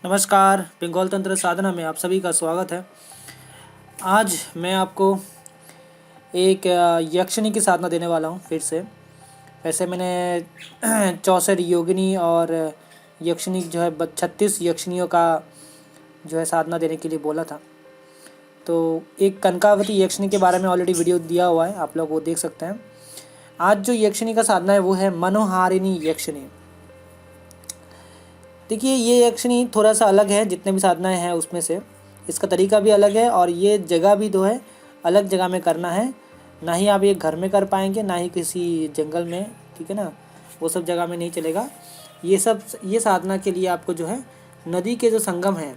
नमस्कार। बंगाल तंत्र साधना में आप सभी का स्वागत है। आज मैं आपको एक यक्षिणी की साधना देने वाला हूँ फिर से। वैसे मैंने 64 योगिनी और यक्षिणी जो है 36 यक्षिणियों का जो है साधना देने के लिए बोला था। तो एक कनकावती यक्षिणी के बारे में ऑलरेडी वीडियो दिया हुआ है, आप लोग वो देख सकते हैं। आज जो यक्षिणी का साधना है वो है मनोहारिणी यक्षिणी। देखिए, ये यक्षिणी थोड़ा सा अलग है जितने भी साधनाएं हैं उसमें से। इसका तरीका भी अलग है और ये जगह भी जो है अलग जगह में करना है। ना ही आप ये घर में कर पाएंगे, ना ही किसी जंगल में, ठीक है ना, वो सब जगह में नहीं चलेगा। ये साधना के लिए आपको जो है नदी के जो संगम है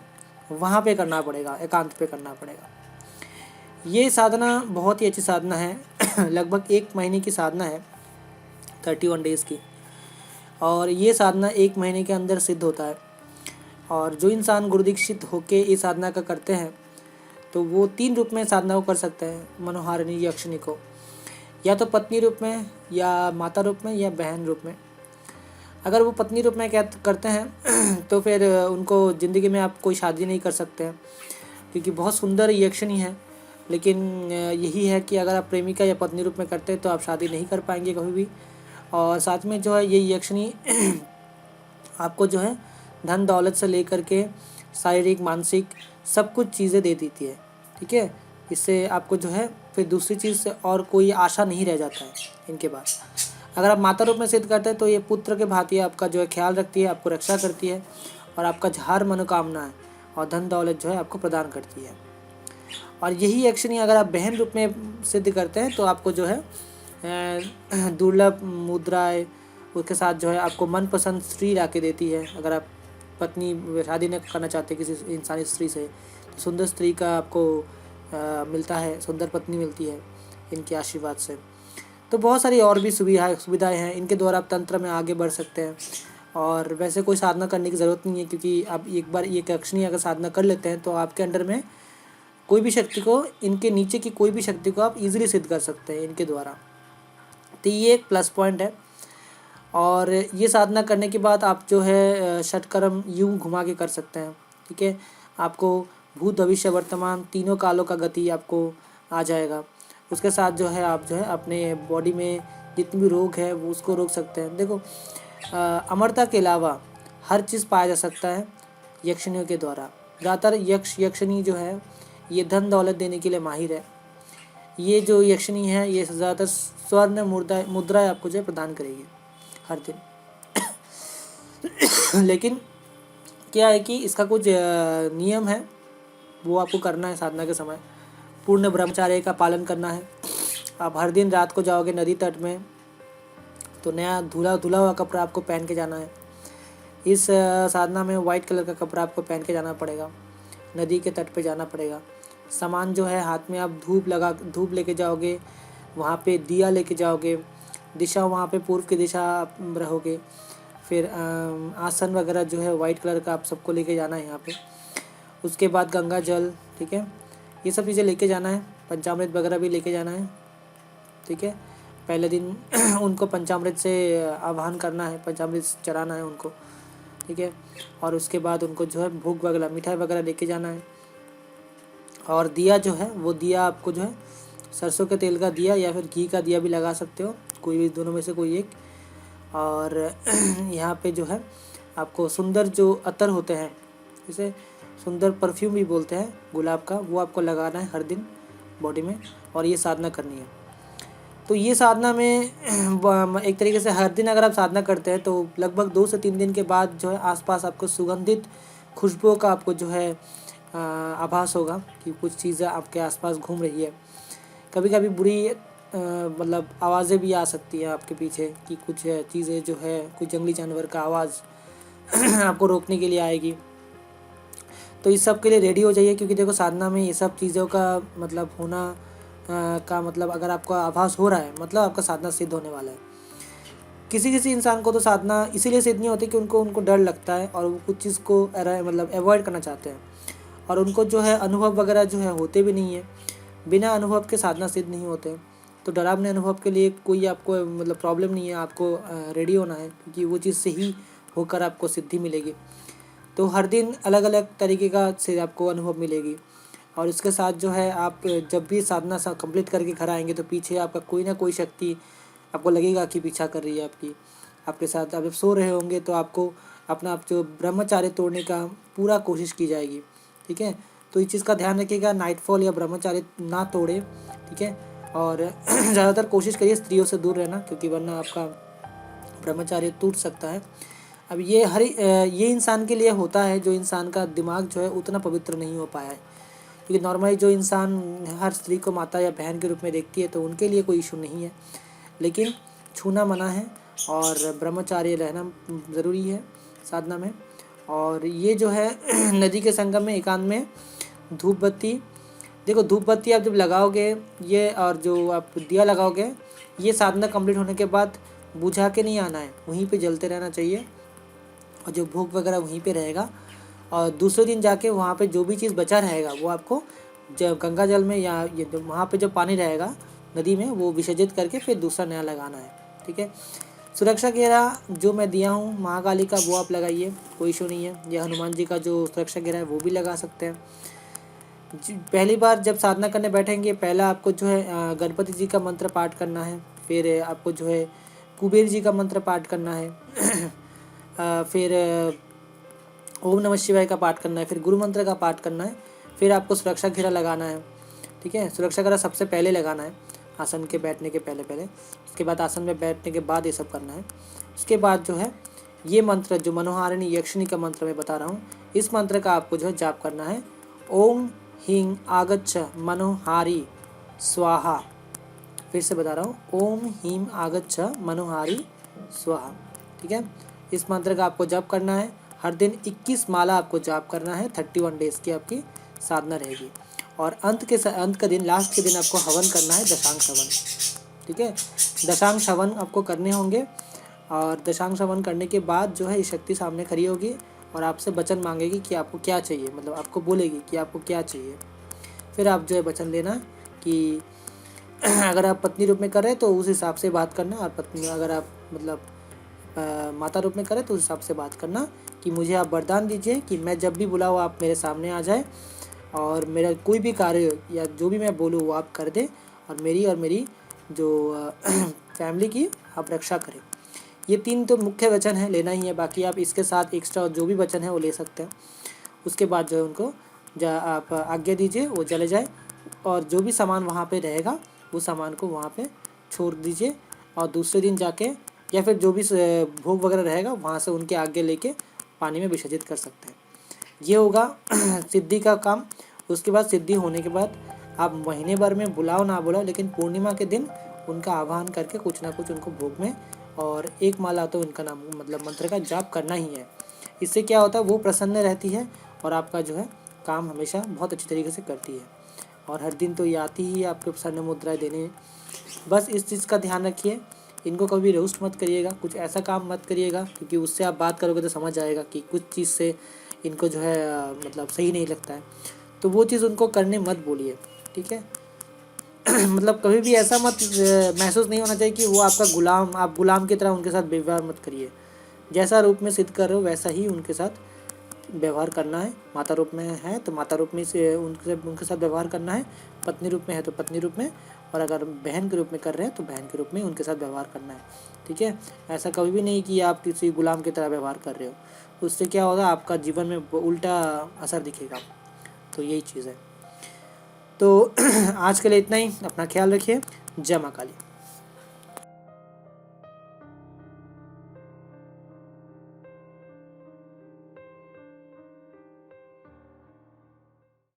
वहाँ पे करना पड़ेगा, एकांत पे करना पड़ेगा। ये साधना बहुत ही अच्छी साधना है। लगभग 1 महीने की साधना है, 31 डेज़ की। और ये साधना 1 महीने के अंदर सिद्ध होता है। और जो इंसान गुरु दीक्षित होके इस साधना का करते हैं तो वो 3 रूप में साधना को कर सकते हैं मनोहारिणी यक्षिणी को, या तो पत्नी रूप में, या माता रूप में, या बहन रूप में। अगर वो पत्नी रूप में करते हैं तो फिर उनको ज़िंदगी में आप कोई शादी नहीं कर सकते हैं, क्योंकि बहुत सुंदर यक्षिणी है। लेकिन यही है कि अगर आप प्रेमिका या पत्नी रूप में करते हैं तो आप शादी नहीं कर पाएंगे कभी भी। और साथ में जो है ये यक्षिणी आपको जो है धन दौलत से लेकर के शारीरिक मानसिक सब कुछ चीज़ें दे देती है, ठीक है। इससे आपको जो है फिर दूसरी चीज़ से और कोई आशा नहीं रह जाता है इनके पास। अगर आप माता रूप में सिद्ध करते हैं तो ये पुत्र के भांति आपका जो है ख्याल रखती है, आपको रक्षा करती है और आपका हर मनोकामना है और धन दौलत जो है आपको प्रदान करती है। और यही यक्षिणी अगर आप बहन रूप में सिद्ध करते हैं तो आपको जो है दुर्लभ मुद्राएं, उसके साथ जो है आपको मनपसंद स्त्री ला के देती है। अगर आप पत्नी शादी नहीं करना चाहते किसी इंसानी स्त्री से तो सुंदर स्त्री का आपको मिलता है, सुंदर पत्नी मिलती है इनके आशीर्वाद से। तो बहुत सारी और भी सुविधाएं हैं, इनके द्वारा आप तंत्र में आगे बढ़ सकते हैं। और वैसे कोई साधना करने की ज़रूरत नहीं है, क्योंकि आप एक बार ये यक्षिणी अगर साधना कर लेते हैं तो आपके अंडर में कोई भी शक्ति को, इनके नीचे की कोई भी शक्ति को आप इजीली सिद्ध कर सकते हैं इनके द्वारा। तो ये एक प्लस पॉइंट है। और ये साधना करने के बाद आप जो है षटकर्म यूँ घुमा के कर सकते हैं, ठीक है। आपको भूत भविष्य वर्तमान तीनों कालों का गति आपको आ जाएगा। उसके साथ जो है आप जो है अपने बॉडी में जितनी भी रोग है वो उसको रोक सकते हैं। देखो, अमरता के अलावा हर चीज़ पाया जा सकता है यक्षिणियों के द्वारा। ज़्यादातर यक्षिणी जो है ये धन दौलत देने के लिए माहिर है। ये जो यक्षिणी है ये ज़्यादातर स्वर्ण मुद्राएं आपको जो है प्रदान करेगी हर दिन। लेकिन क्या है कि इसका कुछ नियम है, वो आपको करना है साधना के समय। पूर्ण ब्रह्मचर्य का पालन करना है। आप हर दिन रात को जाओगे नदी तट में तो नया धुला हुआ कपड़ा आपको पहन के जाना है। इस साधना में वाइट कलर का कपड़ा आपको पहन के जाना पड़ेगा, नदी के तट पे जाना पड़ेगा। सामान जो है हाथ में आप धूप लेके जाओगे, वहाँ पे दिया लेके जाओगे, दिशा वहाँ पे पूर्व की दिशा आप रहोगे। फिर आसन वगैरह जो है वाइट कलर का आप सबको लेके जाना है यहाँ पे। उसके बाद गंगा जल, ठीक है, ये सब चीज़ें लेके जाना है। पंचामृत वगैरह भी लेके जाना है, ठीक है। पहले दिन उनको पंचामृत से आवाहन करना है, पंचामृत चढ़ाना है उनको, ठीक है। और उसके बाद उनको जो है भोग वगैरह मिठाई वगैरह लेके जाना है। और दिया जो है वो दिया आपको जो है सरसों के तेल का दिया या फिर घी का दिया भी लगा सकते हो, कोई भी दोनों में से कोई एक। और यहाँ पे जो है आपको सुंदर जो अतर होते हैं, इसे सुंदर परफ्यूम भी बोलते हैं गुलाब का, वो आपको लगाना है हर दिन बॉडी में और ये साधना करनी है। तो ये साधना में एक तरीके से हर दिन अगर आप साधना करते हैं तो लगभग 2 से 3 दिन के बाद जो है आसपास आपको सुगंधित खुशबुओं का आपको जो है आभास होगा कि कुछ चीज़ें आपके आसपास घूम रही है। कभी कभी बुरी मतलब आवाज़ें भी आ सकती हैं आपके पीछे कि कुछ चीज़ें जो है कोई जंगली जानवर का आवाज़ आपको रोकने के लिए आएगी। तो इस सब के लिए रेडी हो जाइए, क्योंकि देखो साधना में ये सब चीज़ों का मतलब होना का मतलब अगर आपको आभास हो रहा है मतलब आपका साधना सिद्ध होने वाला है। किसी इंसान को तो साधना इसीलिए सिद्ध नहीं होती कि उनको डर लगता है और वो कुछ चीज़ को मतलब अवॉइड करना चाहते हैं और उनको जो है अनुभव वगैरह जो है होते भी नहीं है। बिना अनुभव के साधना सिद्ध नहीं होते। तो डरावने अनुभव के लिए कोई आपको मतलब प्रॉब्लम नहीं है, आपको रेडी होना है, क्योंकि वो चीज़ से ही होकर आपको सिद्धि मिलेगी। तो हर दिन अलग अलग तरीके का से आपको अनुभव मिलेगी। और इसके साथ जो है आप जब भी साधना कंप्लीट करके घर आएंगे तो पीछे आपका कोई ना कोई शक्ति आपको लगेगा कि पीछा कर रही है आपके साथ। आप जब सो रहे होंगे तो आपको अपना आप जो ब्रह्मचार्य तोड़ने का पूरा कोशिश की जाएगी, ठीक है। तो इस चीज़ का ध्यान रखिएगा, नाइटफॉल या ब्रह्मचार्य ना तोड़े, ठीक है। और ज़्यादातर कोशिश करिए स्त्रियों से दूर रहना, क्योंकि वरना आपका ब्रह्मचार्य टूट सकता है। अब ये इंसान के लिए होता है जो इंसान का दिमाग जो है उतना पवित्र नहीं हो पाया है, क्योंकि नॉर्मली जो इंसान हर स्त्री को माता या बहन के रूप में देखती है तो उनके लिए कोई इशू नहीं है, लेकिन छूना मना है और ब्रह्मचार्य रहना ज़रूरी है साधना में। और ये जो है नदी के संगम में एकांत में धूप बत्ती, देखो धूप बत्ती आप जब लगाओगे ये, और जो आप दिया लगाओगे, ये साधना कंप्लीट होने के बाद बुझा के नहीं आना है, वहीं पे जलते रहना चाहिए। और जो भोग वगैरह वहीं पे रहेगा, और दूसरे दिन जाके वहाँ पे जो भी चीज़ बचा रहेगा वो आपको जब गंगा जल में या ये वहाँ पे जो पानी रहेगा नदी में वो विसर्जित करके फिर दूसरा नया लगाना है, ठीक है। सुरक्षा घेरा जो मैं दिया हूँ महाकाली का, वो आप लगाइए, कोई इशू नहीं है। या हनुमान जी का जो सुरक्षा घेरा है वो भी लगा सकते हैं। पहली बार जब साधना करने बैठेंगे, पहला आपको जो है गणपति जी का मंत्र पाठ करना है, फिर आपको जो है कुबेर जी का मंत्र पाठ करना है फिर ओम नमः शिवाय का पाठ करना है, फिर गुरु मंत्र का पाठ करना है, फिर आपको सुरक्षा घेरा लगाना है, ठीक है। सुरक्षा घेरा सबसे पहले लगाना है आसन के बैठने के पहले, उसके बाद आसन में बैठने के बाद ये सब करना है। उसके बाद जो है ये मंत्र जो मनोहारिणी यक्षिणी का मंत्र मैं बता रहा हूँ, इस मंत्र का आपको जो है जाप करना है। ओम ह्रीं आगच्छ मनोहारी स्वाहा, फिर से बता रहा हूँ, ओम ह्रीं आगच्छ मनोहारी स्वाहा, ठीक है। इस मंत्र का आपको जाप करना है। हर दिन 21 माला आपको जाप करना है। 31 डेज़ की आपकी साधना रहेगी। और अंत का दिन, लास्ट के दिन आपको हवन करना है, दशांग हवन, ठीक है। दशांग हवन आपको करने होंगे, और दशांग हवन करने के बाद जो है ये शक्ति सामने खड़ी होगी और आपसे वचन मांगेगी कि आपको क्या चाहिए, मतलब आपको बोलेगी कि आपको क्या चाहिए। फिर आप जो है वचन देना कि अगर आप पत्नी रूप में करें तो उस हिसाब से बात करना, और पत्नी अगर आप मतलब माता रूप में करें तो उस हिसाब से बात करना कि मुझे आप वरदान दीजिए कि मैं जब भी बुलाऊँ आप मेरे सामने आ जाए, और मेरा कोई भी कार्य या जो भी मैं बोलूँ वो आप कर दें, और मेरी जो फैमिली की आप रक्षा करें। ये 3 तो मुख्य वचन है, लेना ही है। बाकी आप इसके साथ एक्स्ट्रा जो भी वचन है वो ले सकते हैं। उसके बाद जो है उनको आप आज्ञा दीजिए वो चले जाए, और जो भी सामान वहाँ पे रहेगा वो सामान को वहाँ पे छोड़ दीजिए, और दूसरे दिन जाके या फिर जो भी भोग वगैरह रहेगा वहाँ से उनके आज्ञा लेके पानी में विसर्जित कर सकते हैं। ये होगा सिद्धि का काम। उसके बाद सिद्धि होने के बाद आप महीने भर में बुलाओ ना बुलाओ, लेकिन पूर्णिमा के दिन उनका आह्वान करके कुछ ना कुछ उनको भोग में और 1 माला तो उनका नाम मतलब मंत्र का जाप करना ही है। इससे क्या होता है, वो प्रसन्न रहती है और आपका जो है काम हमेशा बहुत अच्छी तरीके से करती है। और हर दिन तो ये आती ही आपके प्रसन्न मुद्राएं देने। बस इस चीज़ का ध्यान रखिए, इनको कभी रोस्ट मत करिएगा, कुछ ऐसा काम मत करिएगा, क्योंकि उससे आप बात करोगे तो समझ आएगा कि कुछ चीज़ से इनको जो है मतलब सही नहीं लगता है, तो वो चीज़ उनको करने मत बोलिए, ठीक है। मतलब कभी भी ऐसा मत महसूस नहीं होना चाहिए कि वो आपका गुलाम, आप गुलाम की तरह उनके साथ व्यवहार मत करिए। जैसा रूप में सिद्ध कर रहे हो वैसा ही उनके साथ व्यवहार करना है। माता रूप में है तो माता रूप में से उनके साथ व्यवहार करना है, पत्नी रूप में है तो पत्नी रूप में, और अगर बहन के रूप में कर रहे हैं तो बहन के रूप में उनके साथ व्यवहार करना है, ठीक है। ऐसा कभी भी नहीं कि आप किसी गुलाम की तरह व्यवहार कर रहे हो, उससे क्या होगा आपका जीवन में उल्टा असर दिखेगा। तो यही चीज़ है। तो आज के लिए इतना ही, अपना ख्याल रखिए। जय माँ काली।